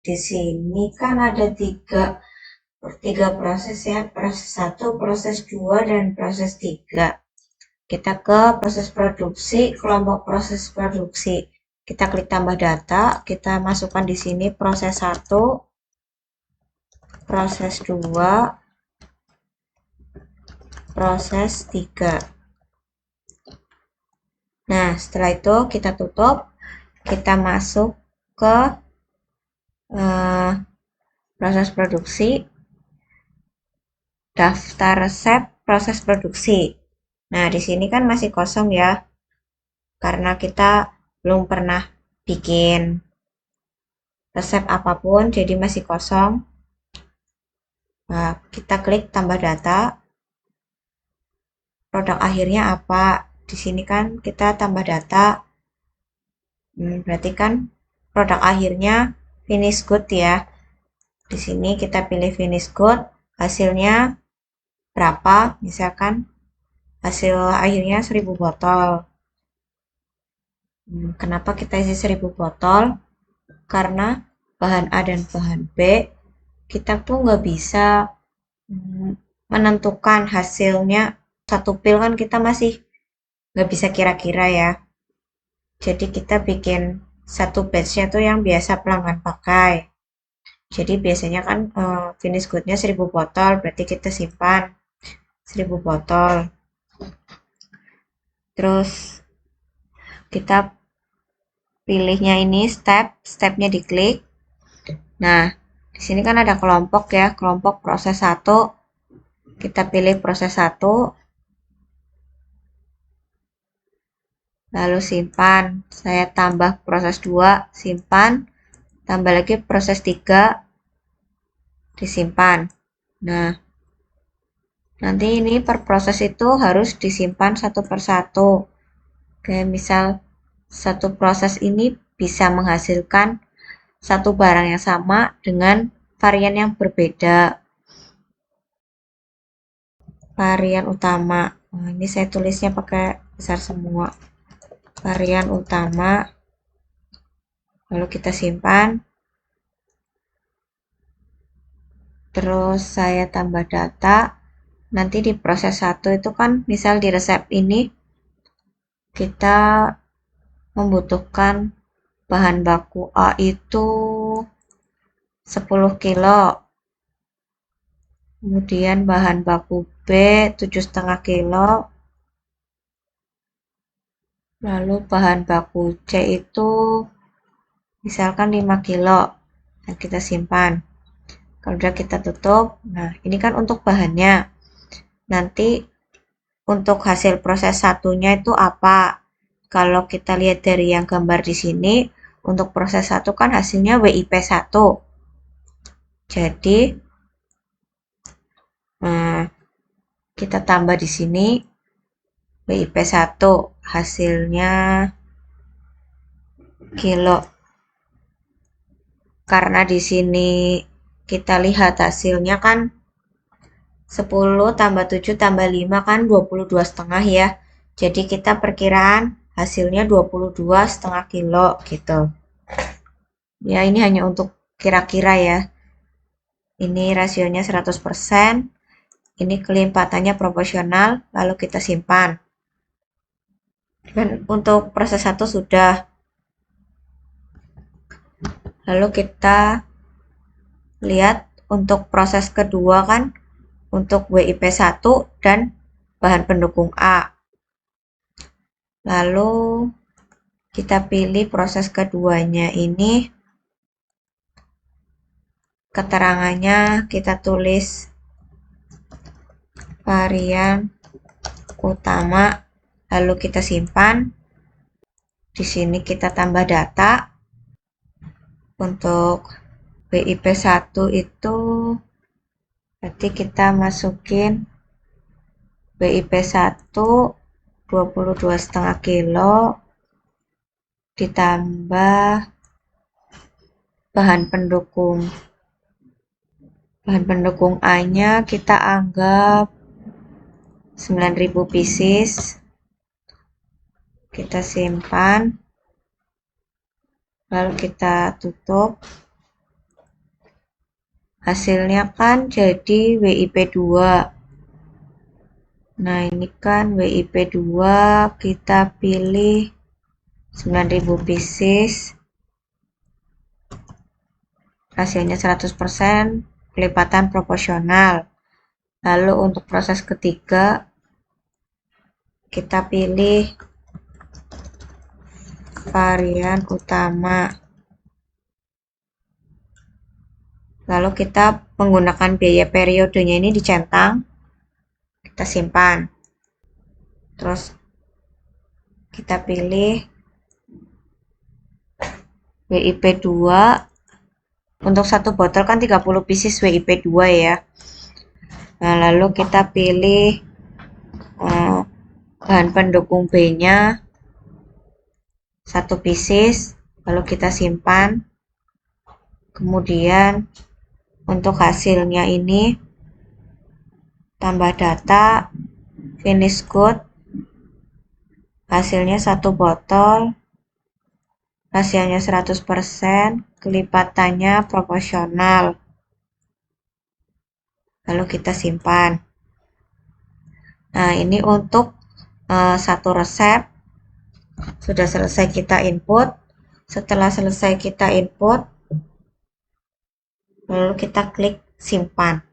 di sini kan ada tiga proses ya, proses 1, proses 2, dan proses 3. Kita ke proses produksi, kelompok proses produksi. Kita klik tambah data, kita masukkan di sini proses 1, proses 2, proses 3. Nah, setelah itu kita tutup, kita masuk ke proses produksi, daftar resep proses produksi. Nah, di sini kan masih kosong ya, karena kita belum pernah bikin resep apapun, jadi masih kosong. Nah, kita klik tambah data, produk akhirnya apa. Di sini kan kita tambah data, berarti kan produk akhirnya finish good ya. Di sini kita pilih finish good, hasilnya berapa, misalkan hasil akhirnya 1000 botol. Kenapa kita isi 1000 botol? Karena bahan A dan bahan B kita tuh nggak bisa menentukan hasilnya. Satu pil kan kita masih nggak bisa kira-kira ya. Jadi kita bikin satu batch-nya tuh yang biasa pelanggan pakai. Jadi biasanya kan finish good-nya 1000 botol, berarti kita simpan 1000 botol. Terus kita pilihnya ini stepnya diklik. Nah, di sini kan ada kelompok ya, kelompok proses 1. Kita pilih proses 1. Lalu simpan. Saya tambah proses 2, simpan. Tambah lagi proses 3, disimpan. Nah, nanti ini per proses itu harus disimpan satu persatu. Kayak misal satu proses ini bisa menghasilkan satu barang yang sama dengan varian yang berbeda. Varian utama. Nah, ini saya tulisnya pakai besar semua. Varian utama. Lalu kita simpan. Terus saya tambah data. Nanti di proses 1 itu kan misal di resep ini kita membutuhkan bahan baku A itu 10 kilo. Kemudian bahan baku B 7,5 kilo. Lalu bahan baku C itu misalkan 5 kilo. Nah, kita simpan. Kalau udah kita tutup, nah ini kan untuk bahannya. Nanti untuk hasil proses satunya itu apa? Kalau kita lihat dari yang gambar di sini, untuk proses 1 kan hasilnya WIP 1. Jadi, kita tambah di sini WIP 1, hasilnya kilo. Karena di sini kita lihat hasilnya kan 10 tambah 7 tambah 5 kan 22,5 ya. Jadi kita perkiraan hasilnya 22,5 kilo gitu. Ya ini hanya untuk kira-kira ya. Ini rasionya 100%. Ini kelimpatannya proporsional. Lalu kita simpan. Dan untuk proses 1 sudah. Lalu kita lihat untuk proses kedua kan untuk WIP 1 dan bahan pendukung A. Lalu kita pilih proses keduanya ini, keterangannya kita tulis varian utama, lalu kita simpan. Di sini kita tambah data. Untuk WIP 1 itu berarti kita masukin WIP 1 22,5 kilo ditambah bahan pendukung. Bahan pendukung A-nya kita anggap 9.000 pieces. Kita simpan. Lalu kita tutup. hasilnya kan jadi WIP 2. Nah, ini kan WIP 2, kita pilih 9.000 pieces. Hasilnya 100%, pelipatan proporsional. Lalu untuk proses ketiga, kita pilih varian utama. Lalu kita menggunakan biaya periodenya ini dicentang. Kita simpan. Terus kita pilih WIP 2. Untuk satu botol kan 30 pieces WIP 2 ya. Nah, lalu kita pilih bahan pendukung B-nya 1 pieces, lalu kita simpan. Kemudian untuk hasilnya ini tambah data, finish good, hasilnya 1 botol, hasilnya 100%, kelipatannya proporsional. Lalu kita simpan. Nah, ini untuk satu resep sudah selesai kita input. Setelah selesai kita input, lalu kita klik simpan.